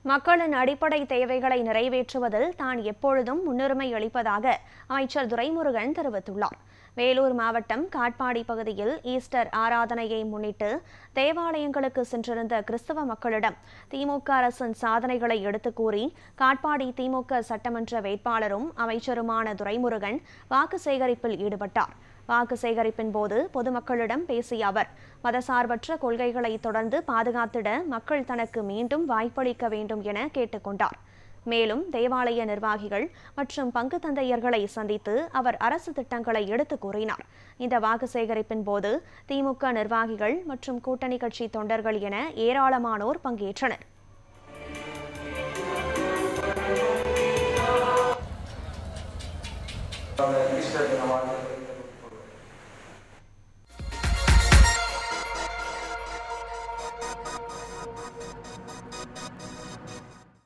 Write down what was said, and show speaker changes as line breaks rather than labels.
மக்களின் அடிப்படை தேவைகளை நிறைவேற்றுவதில் தான் எப்பொழுதும் முன்னுரிமை அளிப்பதாக அமைச்சர் துரைமுருகன் தெரிவித்துள்ளார். வேலூர் மாவட்டம் காட்பாடி பகுதியில் ஈஸ்டர் ஆராதனையை முன்னிட்டு தேவாலயங்களுக்கு சென்றிருந்த கிறிஸ்தவ மக்களிடம் திமுக அரசின் சாதனைகளை எடுத்துக் கூறி காட்பாடி திமுக சட்டமன்ற வேட்பாளரும் அமைச்சருமான துரைமுருகன் வாக்கு சேகரிப்பில் ஈடுபட்டார். வாக்கு சேகரிப்பின் போது பொதுமக்களிடம் பேசிய அவர், மதசார்பற்ற கொள்கைகளை தொடர்ந்து பாதுகாத்திட மக்கள் தனக்கு மீண்டும் வாய்ப்பளிக்க வேண்டும் என கேட்டுக்கொண்டார். மேலும் தேவாலய நிர்வாகிகள் மற்றும் பங்கு தந்தையர்களை சந்தித்து அவர் அரசு திட்டங்களை எடுத்துக் கூறினார். இந்த வாக்கு சேகரிப்பின் போது திமுக நிர்வாகிகள் மற்றும் கூட்டணி கட்சி தொண்டர்கள் என ஏராளமானோர் பங்கேற்றனர்.